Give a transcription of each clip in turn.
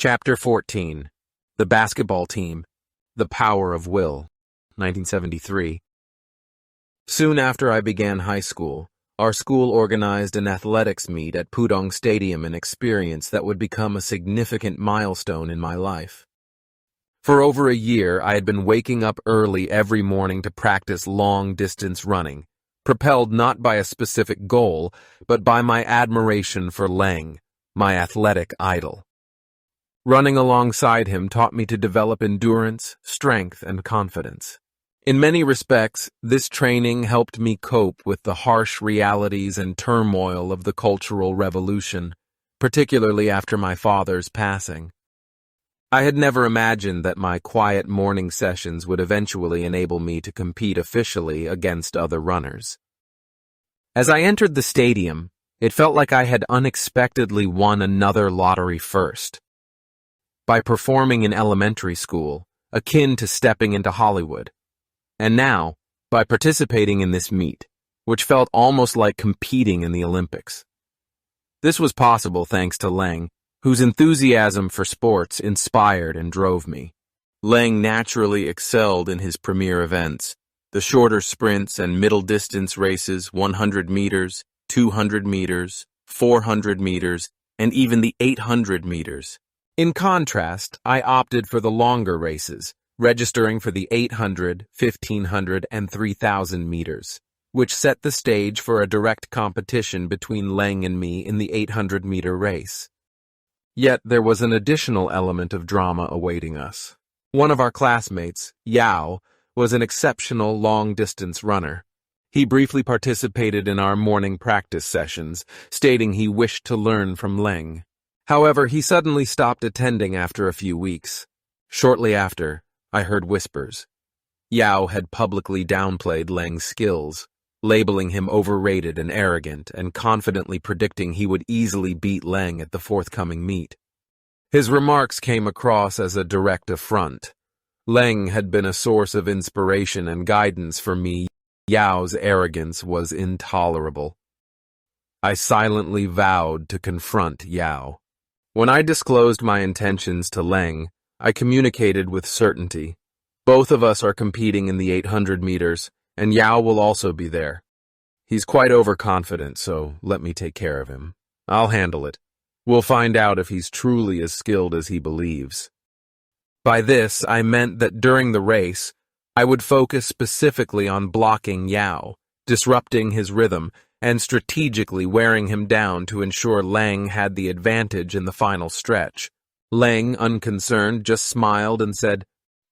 Chapter 14. The Basketball Team. The Power of Will. 1973. Soon after I began high school, our school organized an athletics meet at Pudong Stadium, an experience that would become a significant milestone in my life. For over a year, I had been waking up early every morning to practice long-distance running, propelled not by a specific goal, but by my admiration for Leng, my athletic idol. Running alongside him taught me to develop endurance, strength, and confidence. In many respects, this training helped me cope with the harsh realities and turmoil of the Cultural Revolution, particularly after my father's passing. I had never imagined that my quiet morning sessions would eventually enable me to compete officially against other runners. As I entered the stadium, it felt like I had unexpectedly won another lottery first. By performing in elementary school, akin to stepping into Hollywood, and now, by participating in this meet, which felt almost like competing in the Olympics. This was possible thanks to Leng, whose enthusiasm for sports inspired and drove me. Leng naturally excelled in his premier events, the shorter sprints and middle-distance races, 100 meters, 200 meters, 400 meters, and even the 800 meters. In contrast, I opted for the longer races, registering for the 800, 1500, and 3000 meters, which set the stage for a direct competition between Leng and me in the 800-meter race. Yet there was an additional element of drama awaiting us. One of our classmates, Yao, was an exceptional long-distance runner. He briefly participated in our morning practice sessions, stating he wished to learn from Leng. However, he suddenly stopped attending after a few weeks. Shortly after, I heard whispers. Yao had publicly downplayed Leng's skills, labeling him overrated and arrogant, and confidently predicting he would easily beat Leng at the forthcoming meet. His remarks came across as a direct affront. Leng had been a source of inspiration and guidance for me. Yao's arrogance was intolerable. I silently vowed to confront Yao. When I disclosed my intentions to Leng, I communicated with certainty. Both of us are competing in the 800 meters, and Yao will also be there. He's quite overconfident, so let me take care of him. I'll handle it. We'll find out if he's truly as skilled as he believes. By this, I meant that during the race, I would focus specifically on blocking Yao, disrupting his rhythm, and strategically wearing him down to ensure Leng had the advantage in the final stretch. Leng, unconcerned, just smiled and said,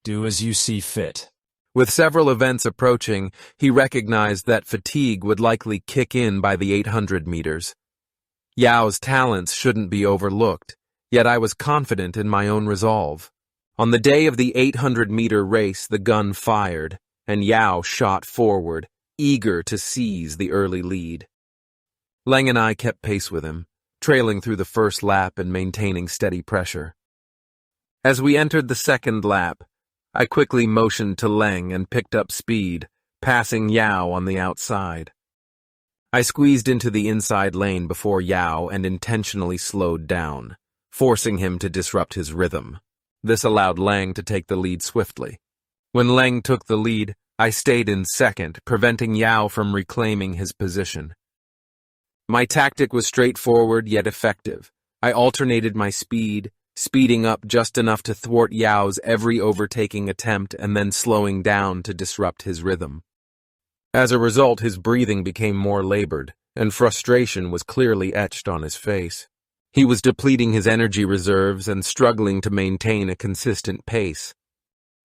"Do as you see fit." With several events approaching, he recognized that fatigue would likely kick in by the 800 meters. Yao's talents shouldn't be overlooked, yet I was confident in my own resolve. On the day of the 800-meter race, the gun fired, and Yao shot forward, eager to seize the early lead. Leng and I kept pace with him, trailing through the first lap and maintaining steady pressure. As we entered the second lap, I quickly motioned to Leng and picked up speed, passing Yao on the outside. I squeezed into the inside lane before Yao and intentionally slowed down, forcing him to disrupt his rhythm. This allowed Leng to take the lead swiftly. When Leng took the lead, I stayed in second, preventing Yao from reclaiming his position. My tactic was straightforward yet effective. I alternated my speed, speeding up just enough to thwart Yao's every overtaking attempt and then slowing down to disrupt his rhythm. As a result, his breathing became more labored, and frustration was clearly etched on his face. He was depleting his energy reserves and struggling to maintain a consistent pace.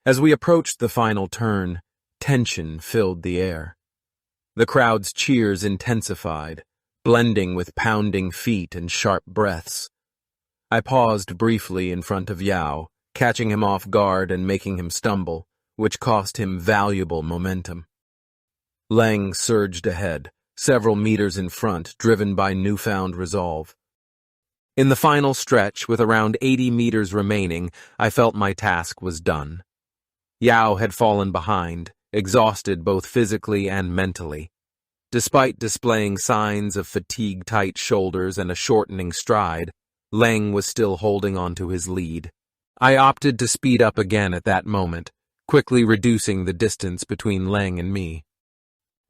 As we approached the final turn, tension filled the air. The crowd's cheers intensified, blending with pounding feet and sharp breaths. I paused briefly in front of Yao, catching him off guard and making him stumble, which cost him valuable momentum. Leng surged ahead, several meters in front, driven by newfound resolve. In the final stretch, with around 80 meters remaining, I felt my task was done. Yao had fallen behind, exhausted both physically and mentally. Despite displaying signs of fatigue-tight shoulders and a shortening stride, Leng was still holding on to his lead. I opted to speed up again at that moment, quickly reducing the distance between Leng and me.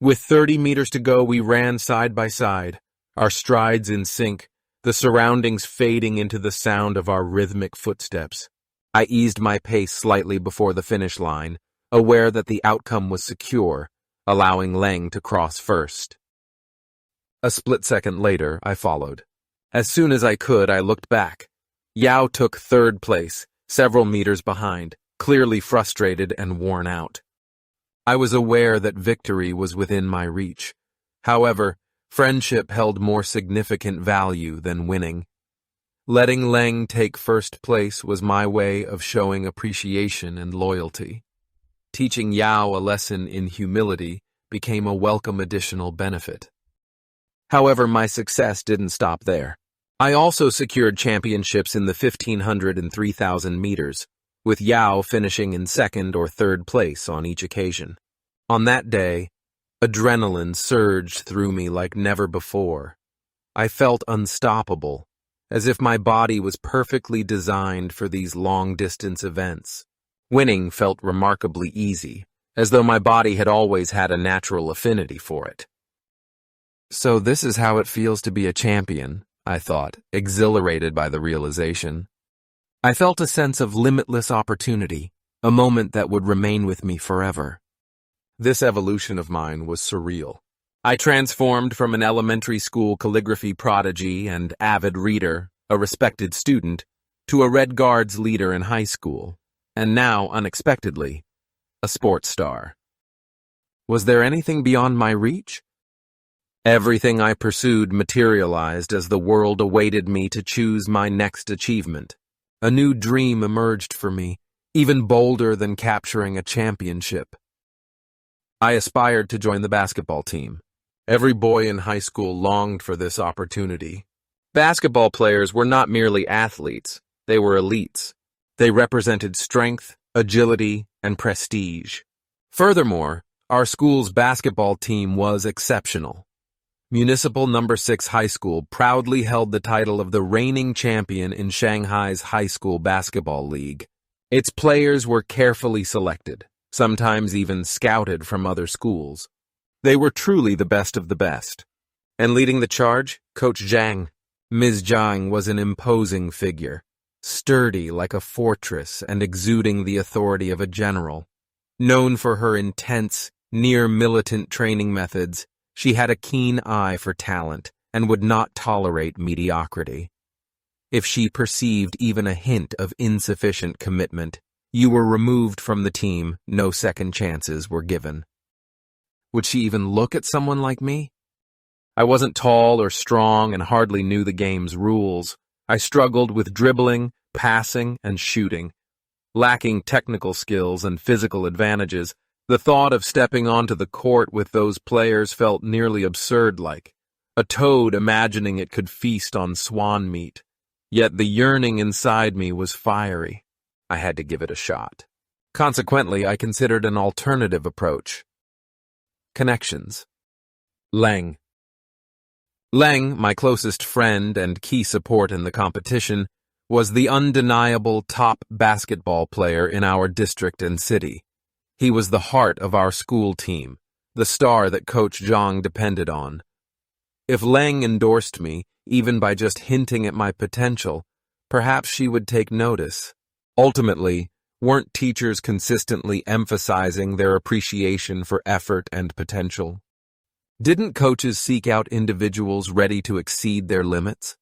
With 30 meters to go, we ran side by side, our strides in sync, the surroundings fading into the sound of our rhythmic footsteps. I eased my pace slightly before the finish line, aware that the outcome was secure, allowing Leng to cross first. A split second later, I followed. As soon as I could, I looked back. Yao took third place, several meters behind, clearly frustrated and worn out. I was aware that victory was within my reach. However, friendship held more significant value than winning. Letting Leng take first place was my way of showing appreciation and loyalty. Teaching Yao a lesson in humility became a welcome additional benefit. However, my success didn't stop there. I also secured championships in the 1,500 and 3,000 meters, with Yao finishing in second or third place on each occasion. On that day, adrenaline surged through me like never before. I felt unstoppable, as if my body was perfectly designed for these long-distance events. Winning felt remarkably easy, as though my body had always had a natural affinity for it. So this is how it feels to be a champion, I thought, exhilarated by the realization. I felt a sense of limitless opportunity, a moment that would remain with me forever. This evolution of mine was surreal. I transformed from an elementary school calligraphy prodigy and avid reader, a respected student, to a Red Guards leader in high school, and now, unexpectedly, a sports star. Was there anything beyond my reach? Everything I pursued materialized as the world awaited me to choose my next achievement. A new dream emerged for me, even bolder than capturing a championship. I aspired to join the basketball team. Every boy in high school longed for this opportunity. Basketball players were not merely athletes, they were elites. They represented strength, agility, and prestige. Furthermore, our school's basketball team was exceptional. Municipal No. 6 High School proudly held the title of the reigning champion in Shanghai's high school basketball league. Its players were carefully selected, sometimes even scouted from other schools. They were truly the best of the best. And leading the charge, Coach Zhang. Ms. Zhang was an imposing figure, sturdy like a fortress and exuding the authority of a general. Known for her intense, near-militant training methods, she had a keen eye for talent and would not tolerate mediocrity. If she perceived even a hint of insufficient commitment, you were removed from the team, no second chances were given. Would she even look at someone like me? I wasn't tall or strong and hardly knew the game's rules. I struggled with dribbling, passing, and shooting. Lacking technical skills and physical advantages, the thought of stepping onto the court with those players felt nearly absurd-like, a toad imagining it could feast on swan meat. Yet the yearning inside me was fiery. I had to give it a shot. Consequently, I considered an alternative approach. Connections. Leng. Leng, my closest friend and key support in the competition, was the undeniable top basketball player in our district and city. He was the heart of our school team, the star that Coach Zhang depended on. If Leng endorsed me, even by just hinting at my potential, perhaps she would take notice. Ultimately, weren't teachers consistently emphasizing their appreciation for effort and potential? Didn't coaches seek out individuals ready to exceed their limits?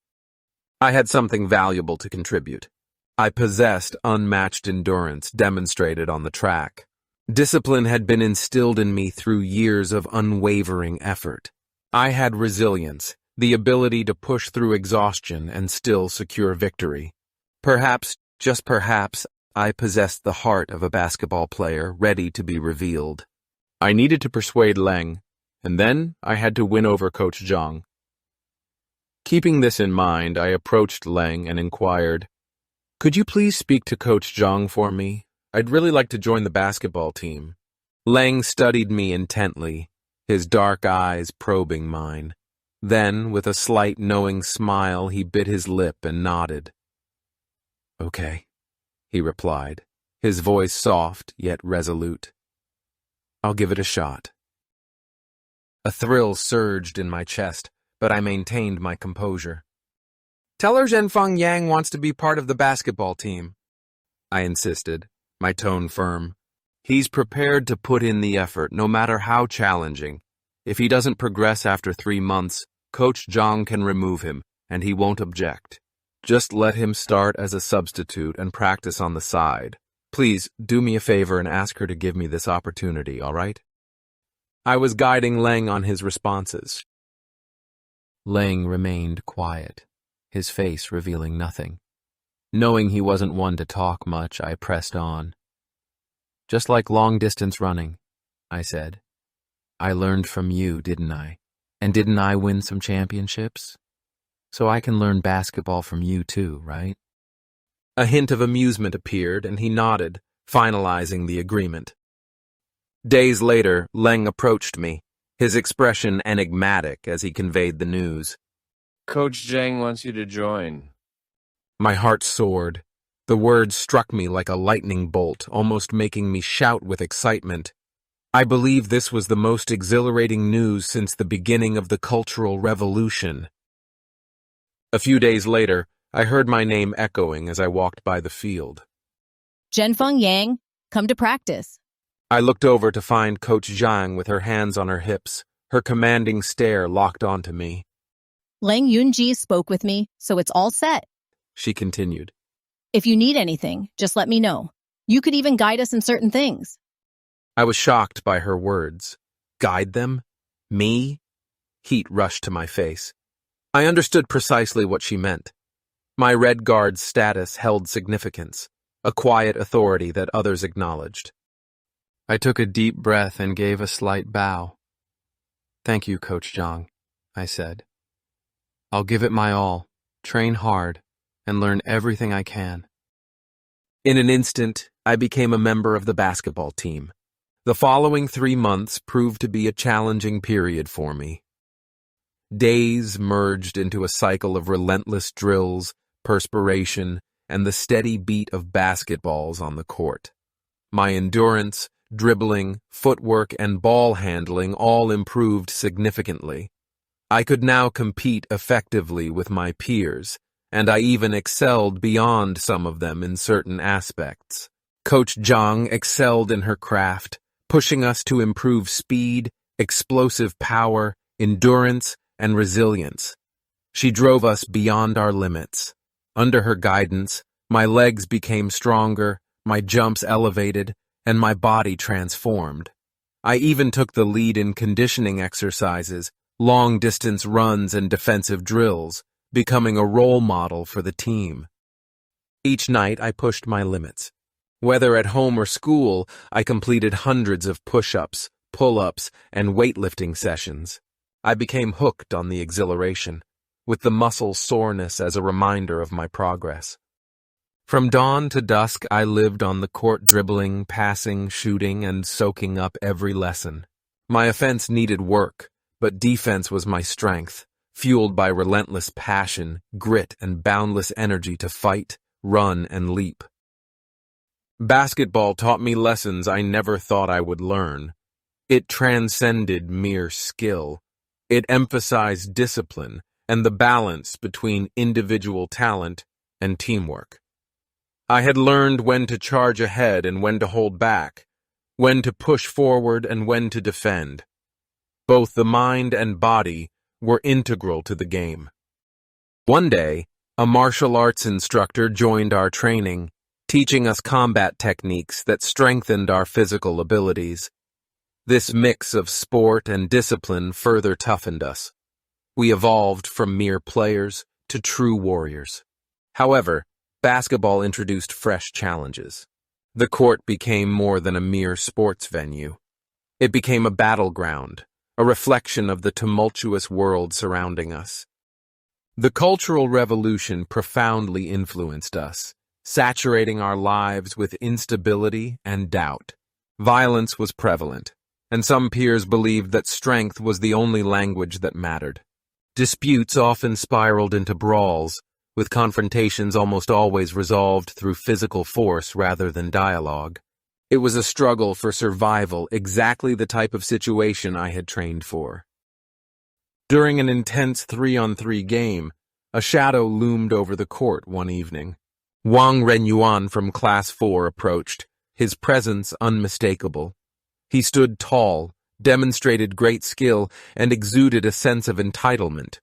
I had something valuable to contribute. I possessed unmatched endurance demonstrated on the track. Discipline had been instilled in me through years of unwavering effort. I had resilience, the ability to push through exhaustion and still secure victory. Perhaps, just perhaps, I possessed the heart of a basketball player ready to be revealed. I needed to persuade Leng, and then I had to win over Coach Zhang. Keeping this in mind, I approached Leng and inquired, "Could you please speak to Coach Zhang for me? I'd really like to join the basketball team." Leng studied me intently, his dark eyes probing mine. Then, with a slight knowing smile, he bit his lip and nodded. "Okay," he replied, his voice soft yet resolute. "I'll give it a shot." A thrill surged in my chest, but I maintained my composure. "Tell her Zhenfeng Yang wants to be part of the basketball team," I insisted, my tone firm. "He's prepared to put in the effort, no matter how challenging. If he doesn't progress after 3 months, Coach Zhang can remove him, and he won't object. Just let him start as a substitute and practice on the side. Please, do me a favor and ask her to give me this opportunity, all right?" I was guiding Leng on his responses. Leng remained quiet, his face revealing nothing. Knowing he wasn't one to talk much, I pressed on. "Just like long-distance running," I said. "I learned from you, didn't I? And didn't I win some championships? So I can learn basketball from you too, right?" A hint of amusement appeared, and he nodded, finalizing the agreement. Days later, Leng approached me, his expression enigmatic as he conveyed the news. "Coach Zhang wants you to join." My heart soared. The words struck me like a lightning bolt, almost making me shout with excitement. I believe this was the most exhilarating news since the beginning of the Cultural Revolution. A few days later, I heard my name echoing as I walked by the field. "Zhenfeng Yang, come to practice." I looked over to find Coach Zhang with her hands on her hips, her commanding stare locked onto me. "Leng Yunji spoke with me, so it's all set. She continued. If you need anything, just let me know. You could even guide us in certain things." I was shocked by her words. Guide them? Me? Heat rushed to my face. I understood precisely what she meant. My Red Guard's status held significance, a quiet authority that others acknowledged. I took a deep breath and gave a slight bow. "Thank you, Coach Zhang," I said. "I'll give it my all, train hard, and learn everything I can." In an instant, I became a member of the basketball team. The following 3 months proved to be a challenging period for me. Days merged into a cycle of relentless drills, perspiration, and the steady beat of basketballs on the court. My endurance, dribbling, footwork, and ball handling all improved significantly. I could now compete effectively with my peers, and I even excelled beyond some of them in certain aspects. Coach Zhang excelled in her craft, pushing us to improve speed, explosive power, endurance, and resilience. She drove us beyond our limits. Under her guidance, my legs became stronger, my jumps elevated, and my body transformed. I even took the lead in conditioning exercises, long-distance runs, and defensive drills, becoming a role model for the team. Each night I pushed my limits. Whether at home or school, I completed hundreds of push-ups, pull-ups, and weightlifting sessions. I became hooked on the exhilaration, with the muscle soreness as a reminder of my progress. From dawn to dusk, I lived on the court dribbling, passing, shooting, and soaking up every lesson. My offense needed work, but defense was my strength, fueled by relentless passion, grit, and boundless energy to fight, run, and leap. Basketball taught me lessons I never thought I would learn. It transcended mere skill. It emphasized discipline and the balance between individual talent and teamwork. I had learned when to charge ahead and when to hold back, when to push forward and when to defend. Both the mind and body were integral to the game. One day, a martial arts instructor joined our training, teaching us combat techniques that strengthened our physical abilities. This mix of sport and discipline further toughened us. We evolved from mere players to true warriors. However, basketball introduced fresh challenges. The court became more than a mere sports venue. It became a battleground, a reflection of the tumultuous world surrounding us. The Cultural Revolution profoundly influenced us, saturating our lives with instability and doubt. Violence was prevalent, and some peers believed that strength was the only language that mattered. Disputes often spiraled into brawls, with confrontations almost always resolved through physical force rather than dialogue. It was a struggle for survival, exactly the type of situation I had trained for. During an intense 3-on-3 game, a shadow loomed over the court one evening. Wang Renyuan from Class 4 approached, his presence unmistakable. He stood tall, demonstrated great skill, and exuded a sense of entitlement.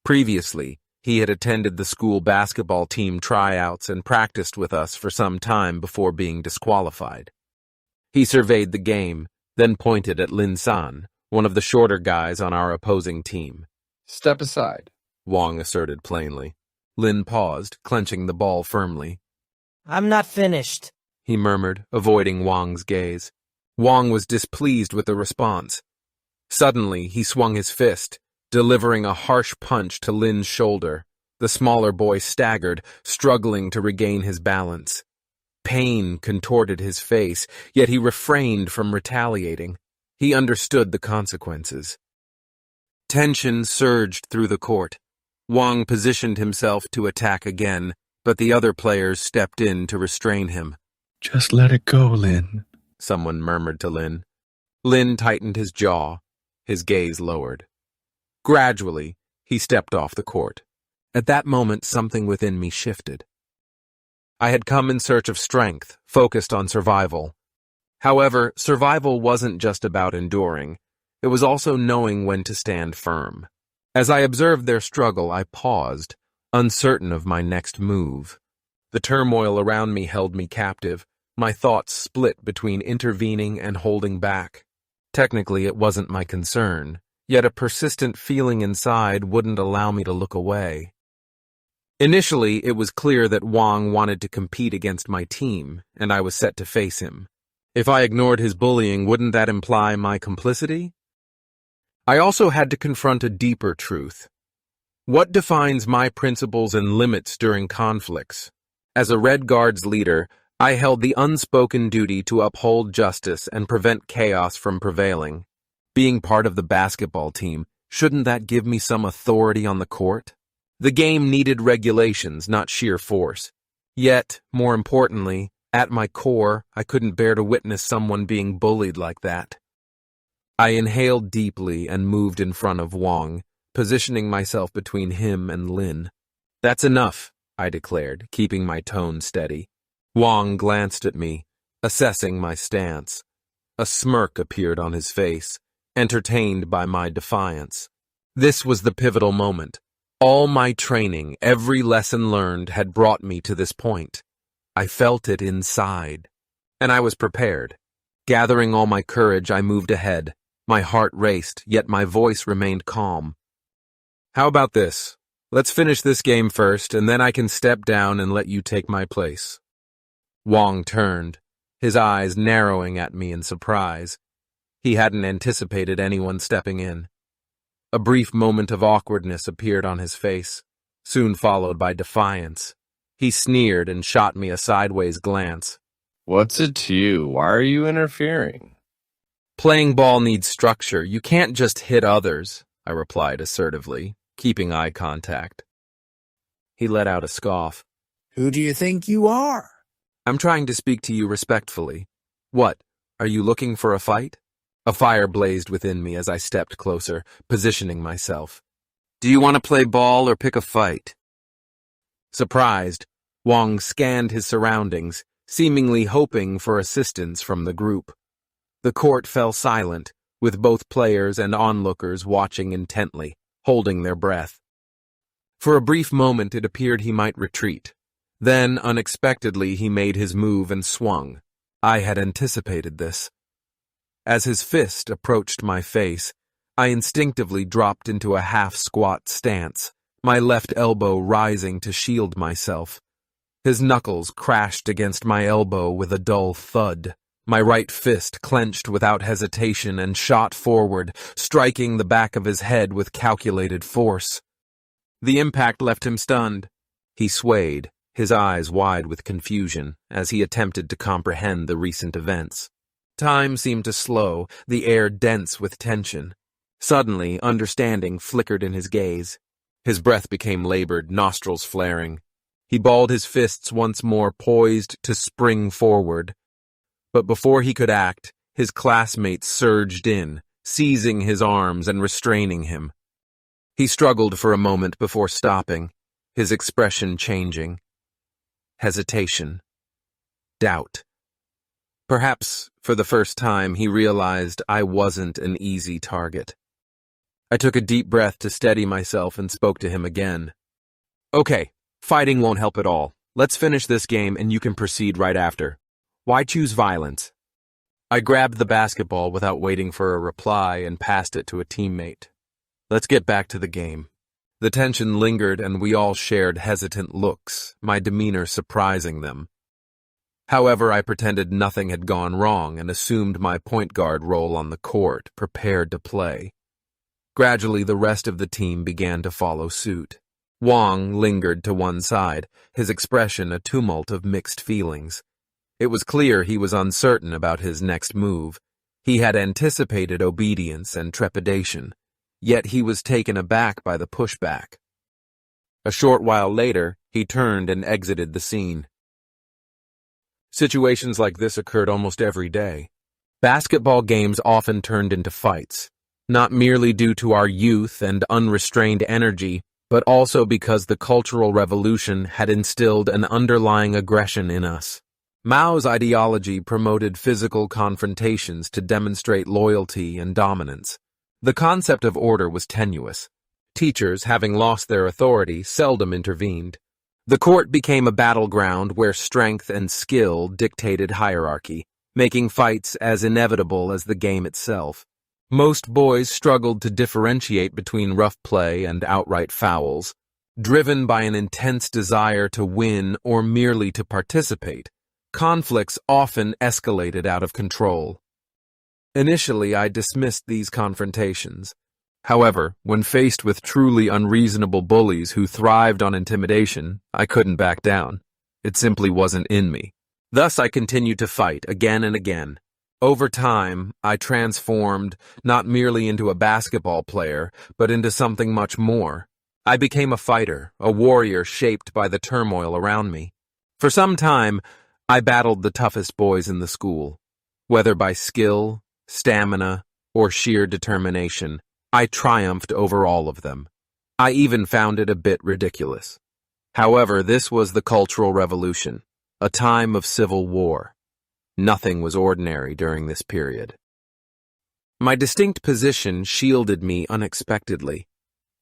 Previously, he had attended the school basketball team tryouts and practiced with us for some time before being disqualified. He surveyed the game, then pointed at Lin San, one of the shorter guys on our opposing team. Step aside, Wang asserted plainly. Lin paused, clenching the ball firmly. I'm not finished, He murmured, avoiding Wang's gaze. Wang was displeased with the response. Suddenly, he swung his fist, delivering a harsh punch to Lin's shoulder. The smaller boy staggered, struggling to regain his balance. Pain contorted his face, yet he refrained from retaliating. He understood the consequences. Tension surged through the court. Wang positioned himself to attack again, but the other players stepped in to restrain him. Just let it go, Lin, Someone murmured to Lin. Lin tightened his jaw, his gaze lowered. Gradually, he stepped off the court. At that moment, something within me shifted. I had come in search of strength, focused on survival. However, survival wasn't just about enduring. It was also knowing when to stand firm. As I observed their struggle, I paused, uncertain of my next move. The turmoil around me held me captive, my thoughts split between intervening and holding back. Technically, it wasn't my concern, yet a persistent feeling inside wouldn't allow me to look away. Initially, it was clear that Wang wanted to compete against my team, and I was set to face him. If I ignored his bullying, wouldn't that imply my complicity? I also had to confront a deeper truth. What defines my principles and limits during conflicts? As a Red Guard's leader, I held the unspoken duty to uphold justice and prevent chaos from prevailing. Being part of the basketball team, shouldn't that give me some authority on the court? The game needed regulations, not sheer force. Yet, more importantly, at my core, I couldn't bear to witness someone being bullied like that. I inhaled deeply and moved in front of Wang, positioning myself between him and Lin. That's enough, I declared, keeping my tone steady. Wang glanced at me, assessing my stance. A smirk appeared on his face, entertained by my defiance. This was the pivotal moment. All my training, every lesson learned, had brought me to this point. I felt it inside, and I was prepared. Gathering all my courage, I moved ahead. My heart raced, yet my voice remained calm. How about this? Let's finish this game first, and then I can step down and let you take my place. Wang turned, his eyes narrowing at me in surprise. He hadn't anticipated anyone stepping in. A brief moment of awkwardness appeared on his face, soon followed by defiance. He sneered and shot me a sideways glance. What's it to you? Why are you interfering? Playing ball needs structure. You can't just hit others, I replied assertively, keeping eye contact. He let out a scoff. Who do you think you are? I'm trying to speak to you respectfully. What, are you looking for a fight? A fire blazed within me as I stepped closer, positioning myself. Do you want to play ball or pick a fight? Surprised, Wang scanned his surroundings, seemingly hoping for assistance from the group. The court fell silent, with both players and onlookers watching intently, holding their breath. For a brief moment it appeared he might retreat. Then, unexpectedly, he made his move and swung. I had anticipated this. As his fist approached my face, I instinctively dropped into a half-squat stance, my left elbow rising to shield myself. His knuckles crashed against my elbow with a dull thud. My right fist clenched without hesitation and shot forward, striking the back of his head with calculated force. The impact left him stunned. He swayed, his eyes wide with confusion, as he attempted to comprehend the recent events. Time seemed to slow, the air dense with tension. Suddenly, understanding flickered in his gaze. His breath became labored, nostrils flaring. He balled his fists once more, poised to spring forward. But before he could act, his classmates surged in, seizing his arms and restraining him. He struggled for a moment before stopping, his expression changing. Hesitation. Doubt. Perhaps, for the first time, he realized I wasn't an easy target. I took a deep breath to steady myself and spoke to him again. Okay, fighting won't help at all. Let's finish this game and you can proceed right after. Why choose violence? I grabbed the basketball without waiting for a reply and passed it to a teammate. Let's get back to the game. The tension lingered and we all shared hesitant looks, my demeanor surprising them. However, I pretended nothing had gone wrong and assumed my point guard role on the court, prepared to play. Gradually, the rest of the team began to follow suit. Wang lingered to one side, his expression a tumult of mixed feelings. It was clear he was uncertain about his next move. He had anticipated obedience and trepidation, yet he was taken aback by the pushback. A short while later, he turned and exited the scene. Situations like this occurred almost every day. Basketball games often turned into fights, not merely due to our youth and unrestrained energy, but also because the Cultural Revolution had instilled an underlying aggression in us. Mao's ideology promoted physical confrontations to demonstrate loyalty and dominance. The concept of order was tenuous. Teachers, having lost their authority, seldom intervened. The court became a battleground where strength and skill dictated hierarchy, making fights as inevitable as the game itself. Most boys struggled to differentiate between rough play and outright fouls, driven by an intense desire to win or merely to participate. Conflicts often escalated out of control. Initially, I dismissed these confrontations. However, when faced with truly unreasonable bullies who thrived on intimidation, I couldn't back down. It simply wasn't in me. Thus, I continued to fight again and again. Over time, I transformed not merely into a basketball player, but into something much more. I became a fighter, a warrior shaped by the turmoil around me. For some time, I battled the toughest boys in the school. Whether by skill, stamina, or sheer determination, I triumphed over all of them. I even found it a bit ridiculous. However, this was the Cultural Revolution, a time of civil war. Nothing was ordinary during this period. My distinct position shielded me unexpectedly.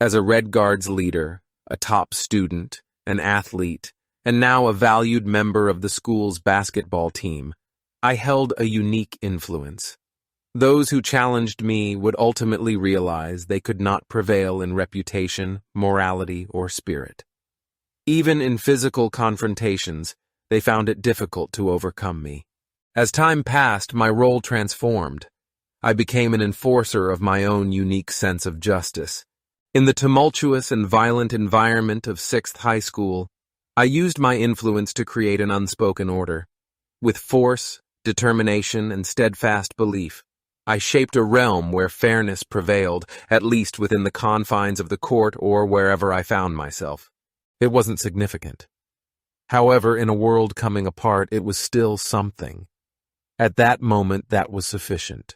As a Red Guards leader, a top student, an athlete, and now a valued member of the school's basketball team, I held a unique influence. Those who challenged me would ultimately realize they could not prevail in reputation, morality, or spirit. Even in physical confrontations, they found it difficult to overcome me. As time passed, my role transformed. I became an enforcer of my own unique sense of justice. In the tumultuous and violent environment of 6th High School, I used my influence to create an unspoken order. With force, determination, and steadfast belief, I shaped a realm where fairness prevailed, at least within the confines of the court or wherever I found myself. It wasn't significant. However, in a world coming apart, it was still something. At that moment, that was sufficient.